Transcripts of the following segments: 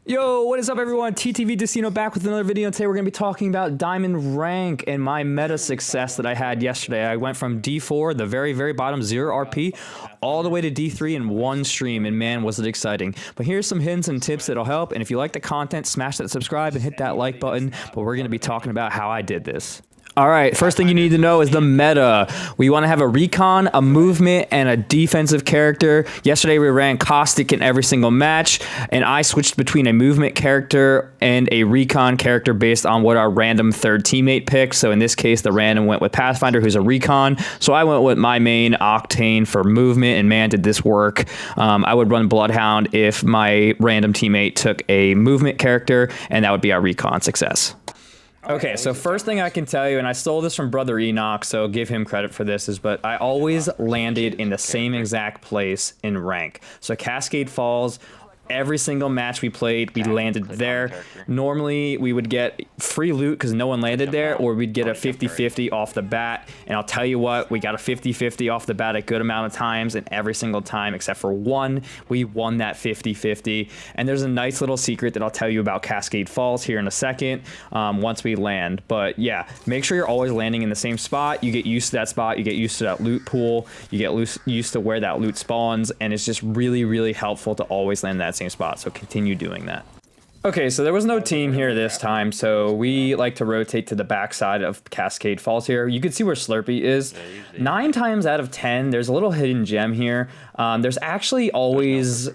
Yo, what is up everyone? TTV Decino back with another video, and today we're going to be talking about Diamond Rank and my meta success that I had yesterday. I went from D4, the very bottom, 0 RP, all the way to D3 in one stream, and man, was it exciting. But here's some hints and tips that'll help, and if you like the content, smash that subscribe and hit that like button, but we're going to be talking about how I did this. All right, first thing you need to know is the meta. We want to have a recon, a movement, and a defensive character. Yesterday we ran Caustic in every single match, and I switched between a movement character and a recon character based on what our random third teammate picked. So in this case, the random went with Pathfinder, who's a recon. So I went with my main Octane for movement, and man, did this work. I would run Bloodhound if my random teammate took a movement character, and that would be our recon success. Okay, so first thing I can tell you, and I stole this from Brother Enoch, so give him credit for this, but I always landed in the same exact place in rank. So Cascade Falls, every single match we played, we landed there. Normally, we would get free loot because no one landed there, or we'd get a 50-50 off the bat. And I'll tell you what, we got a 50-50 off the bat a good amount of times, and every single time except for one, we won that 50-50. And there's a nice little secret that I'll tell you about Cascade Falls here in a second once we land. But yeah, make sure you're always landing in the same spot. You get used to that spot, you get used to that loot pool, you get used to where that loot spawns, and it's just really helpful to always land in that same spot, so continue doing that. Okay, so there was no team here this time, so we like to rotate to the backside of Cascade Falls here. You can see where Slurpee is. 9 times out of 10, there's a little hidden gem here. There's actually always,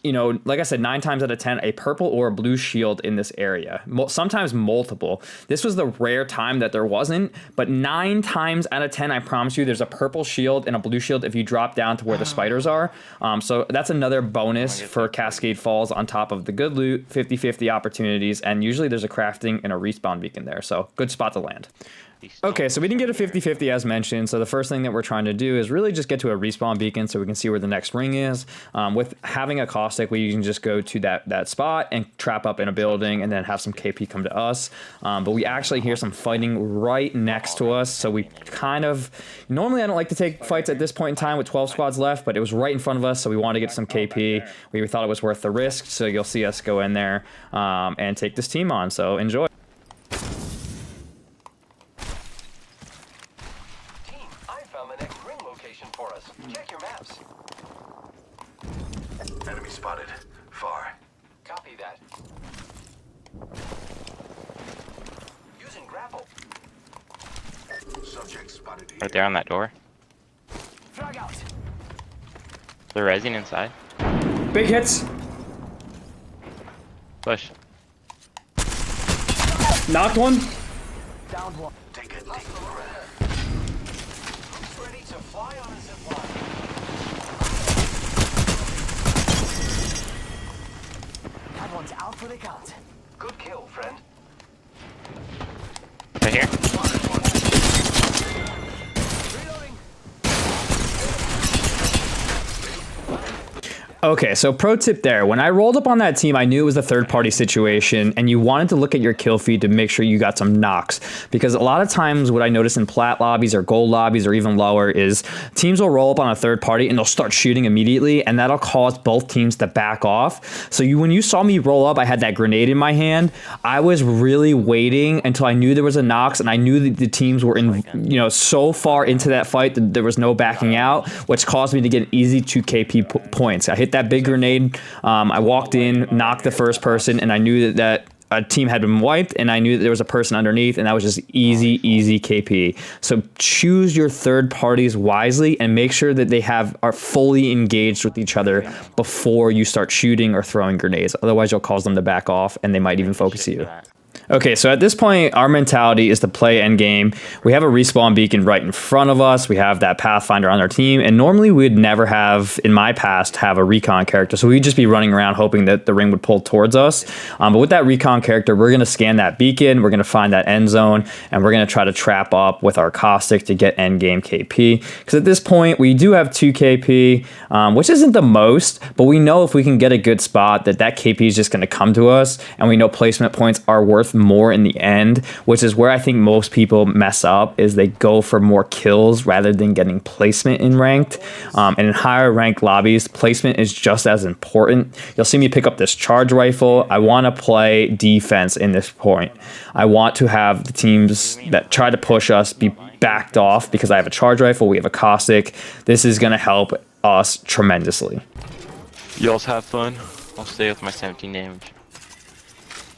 you know, like I said, 9 times out of 10, a purple or a blue shield in this area. Sometimes multiple. This was the rare time that there wasn't, but 9 times out of 10, I promise you, there's a purple shield and a blue shield if you drop down to where the spiders are. So that's another bonus for Cascade Falls on top of the good loot, 50-50 opportunities, and usually there's a crafting and a respawn beacon there, so good spot to land. Okay, so we didn't get a 50-50 as mentioned, so the first thing that we're trying to do is really just get to a respawn beacon so we can see where the next ring is. With having a Caustic, we can just go to that spot and trap up in a building and then have some KP come to us. But we actually hear some fighting right next to us, so we kind of... Normally I don't like to take fights at this point in time with 12 squads left, but it was right in front of us, so we wanted to get some KP. We thought it was worth the risk, so you'll see us go in there and take this team on, so enjoy. Check your maps. Enemy spotted. Far. Copy that. Using grapple. Subject spotted here. Right there on that door. Frag out. They're resin inside. Big hits. Push. Knocked one. Down one. Take it. Ready to fly on a zip line. That one's out for the count. Good kill, friend. Right here. Reloading. Okay, so pro tip there. When I rolled up on that team, I knew it was a third-party situation, and you wanted to look at your kill feed to make sure you got some knocks. Because a lot of times what I notice in plat lobbies or gold lobbies or even lower is teams will roll up on a third party and they'll start shooting immediately, and that'll cause both teams to back off. So when you saw me roll up, I had that grenade in my hand. I was really waiting until I knew there was a knocks, and I knew that the teams were in, you know, so far into that fight that there was no backing out, which caused me to get an easy 2 KP points. I hit that big grenade. I walked in, knocked the first person, and I knew that a team had been wiped, and I knew that there was a person underneath, and that was just easy KP. So choose your third parties wisely and make sure that they are fully engaged with each other before you start shooting or throwing grenades. Otherwise, you'll cause them to back off, and they might even focus you. Okay, so at this point, our mentality is to play endgame. We have a respawn beacon right in front of us. We have that Pathfinder on our team, and normally we'd never have, in my past, have a recon character. So we'd just be running around hoping that the ring would pull towards us. But with that recon character, we're going to scan that beacon, we're going to find that end zone, and we're going to try to trap up with our Caustic to get endgame KP. Because at this point, we do have 2 KP, which isn't the most, but we know if we can get a good spot that KP is just going to come to us, and we know placement points are worth worth more in the end, which is where I think most people mess up, is they go for more kills rather than getting placement in ranked. And in higher ranked lobbies, placement is just as important. You'll see me pick up this charge rifle. I want to play defense in this point. I want to have the teams that try to push us be backed off because I have a charge rifle, we have a caustic. This is going to help us tremendously. You also have fun. I'll stay with my 17 damage.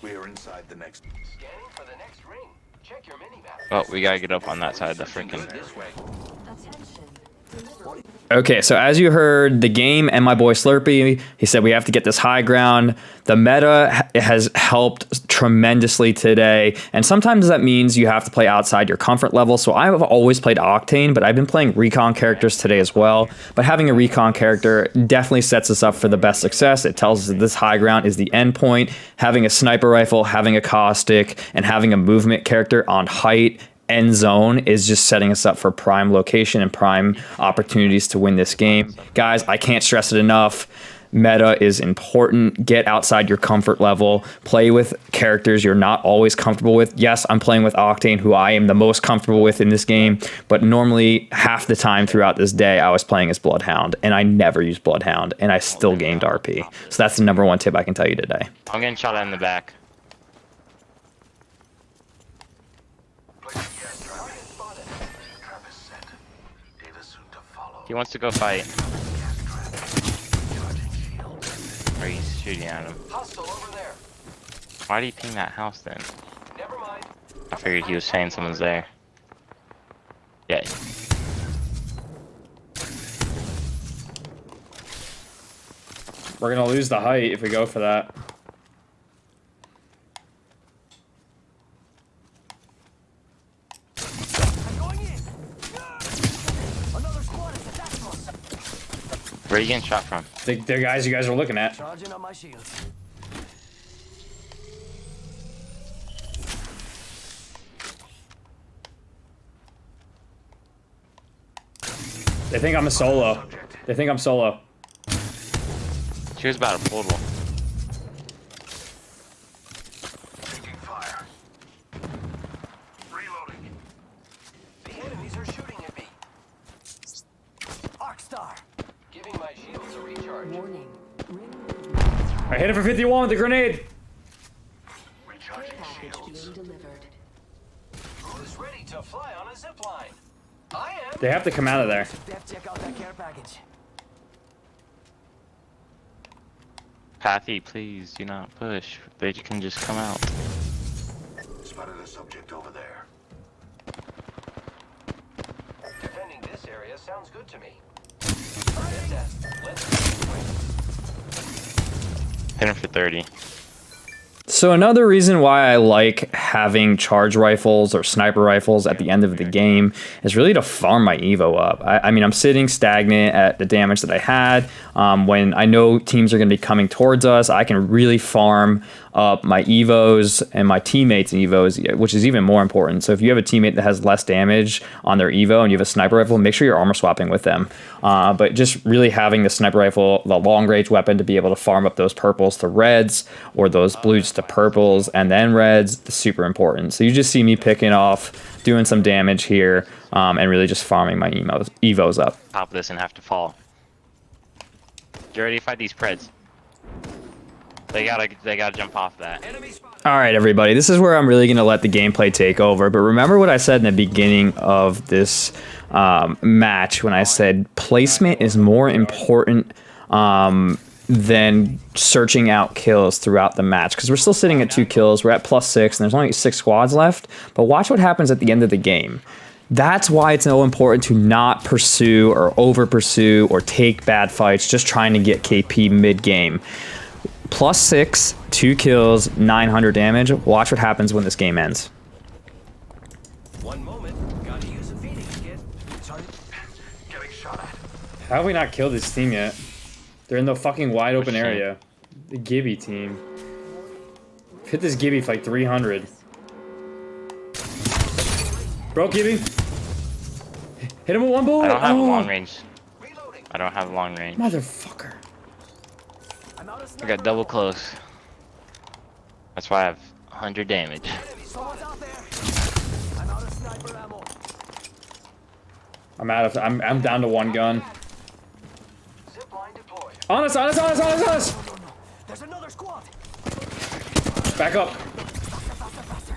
We are inside the next. Scanning for the next ring. Check your mini-map. Oh, we gotta get up on that side of the freaking. This way. Okay, so as you heard, the game and my boy Slurpee, he said we have to get this high ground. The meta has helped tremendously today, and sometimes that means you have to play outside your comfort level. So I've always played Octane, but I've been playing recon characters today as well. But having a recon character definitely sets us up for the best success. It tells us that this high ground is the end point. Having a sniper rifle, having a caustic, and having a movement character on height end zone is just setting us up for prime location and prime opportunities to win this game. Guys, I can't stress it enough. Meta is important. Get outside your comfort level. Play with characters you're not always comfortable with. Yes, I'm playing with Octane, who I am the most comfortable with in this game, but normally half the time throughout this day, I was playing as Bloodhound, and I never used Bloodhound, and I still gained RP. So that's the number one tip I can tell you today. I'm getting shot at in the back. He wants to go fight. Or he's shooting at him. Hostile over there. Why did he ping that house then? Never mind. I figured he was saying someone's there. Yeah. We're gonna lose the height if we go for that. I'm going in. Another squad is attacking us. Where are you getting shot from? The guys you guys are looking at. Charging on my shields. They think I'm a solo. They think I'm solo. She was about a portal. Taking fire. Reloading. The enemies are shooting at me. Arcstar. Giving my shields a recharge. Warning. I hit it for 51 with the grenade. Recharging Package shields. being delivered. Who's ready to fly on a zipline? I am. They have to come out of there. Def, check out that care package. Pathy, please do not push. They can just come out. Spotted a subject over there. Defending this area sounds good to me. Let's Hit him for 30. So another reason why I like having charge rifles or sniper rifles at the end of the game is really to farm my Evo up. I mean, I'm sitting stagnant at the damage that I had. When I know teams are going to be coming towards us, I can really farm up my Evos and my teammates' Evos, which is even more important. So if you have a teammate that has less damage on their Evo and you have a sniper rifle, make sure you're armor swapping with them. But just really having the sniper rifle, the long range weapon, to be able to farm up those purples to reds or those blues to purples and then reds, super important. So you just see me picking off, doing some damage here, and really just farming my Evos up. Top of this and have to fall. You ready to fight these Preds? They gotta jump off that. All right, everybody, this is where I'm really going to let the gameplay take over. But remember what I said in the beginning of this match when I said placement is more important than searching out kills throughout the match, because we're still sitting at 2 kills. We're at +6, and there's only 6 squads left. But watch what happens at the end of the game. That's why it's so important to not pursue or over pursue or take bad fights just trying to get KP mid-game. +6, 2 kills, 900 damage. Watch what happens when this game ends. One moment. Gotta use a Phoenix kit. Sorry. Getting shot at. How have we not killed this team yet? They're in the fucking wide open area. The Gibby team. Hit this Gibby for like 300. Bro, Gibby. Hit him with 1 bullet. I don't have Oh, long range. Reloading. I don't have long range. motherfucker. I'm out of I sniper got double rifle. close. That's why I have 100 damage. Someone's out there. I'm out of sniper ammo. I'm down to one gun. Zip line deployed. On us, on us, on us, on us, on us! No. There's another squad. Back up. Faster.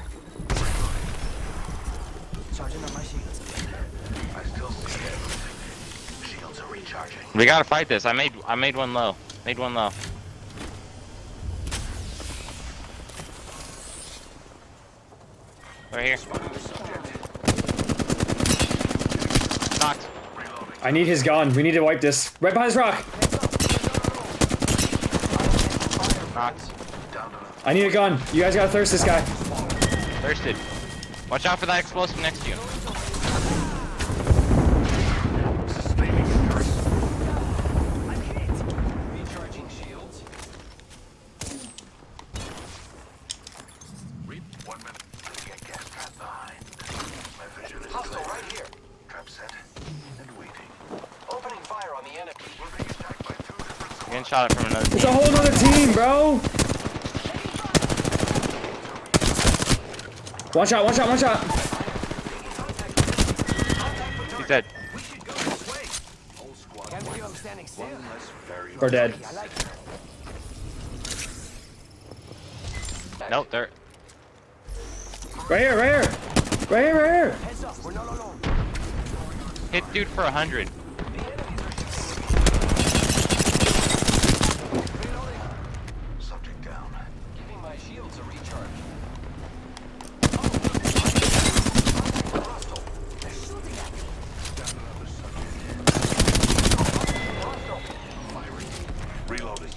Charging on my shields. I still see everything. Shields are recharging. We gotta fight this. I made one low. Made one low. Right here. Knocked. I need his gun. We need to wipe this. Right behind this rock. Knocked. I need a gun. You guys gotta thirst this guy. Thirsted. Watch out for that explosive next to you. Recharging shields. 1 minute. Get gas trap behind. My vision is Hostile clear. right here. Trap set and waiting. Opening fire on the enemy. We're being attacked by 2 different I'm getting shot at from another It's team. a whole nother team, bro. One shot, one shot, one shot. He's dead. whole squad. Can't believe I'm standing still. Less very Or dead. I like it. Nope, they're. Right here, right here. Right here, right here. Heads up. We're not alone. Hit dude for 100. subject down. Giving my shields a recharge. Hostile. They're shooting at me. Hostile. Reloading.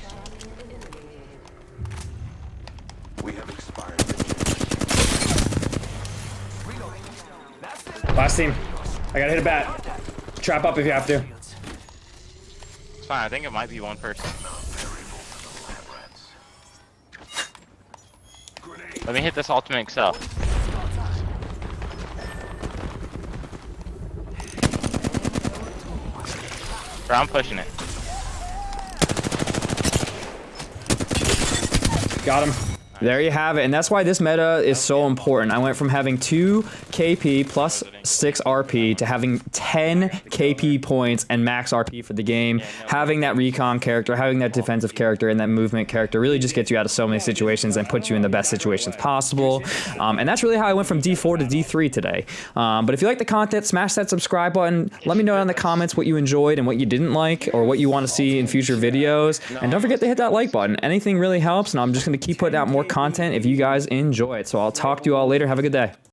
We have expired. Reloading. That's it. Last team. I gotta hit a bat. Trap up if you have to. It's fine. I think it might be one person. Let me hit this ultimate excel. Bro, I'm pushing it. Got him. There you have it, and that's why this meta is so important. I went from having 2 KP plus 6 RP to having 10 KP points and max RP for the game. Having that recon character, having that defensive character, and that movement character really just gets you out of so many situations and puts you in the best situations possible. And that's really how I went from D4 to D3 today. But if you like the content, smash that subscribe button. Let me know in the comments what you enjoyed and what you didn't like, or what you want to see in future videos. And don't forget to hit that like button. Anything really helps, and I'm just going to keep putting out more content if you guys enjoy it. So I'll talk to you all later. Have a good day.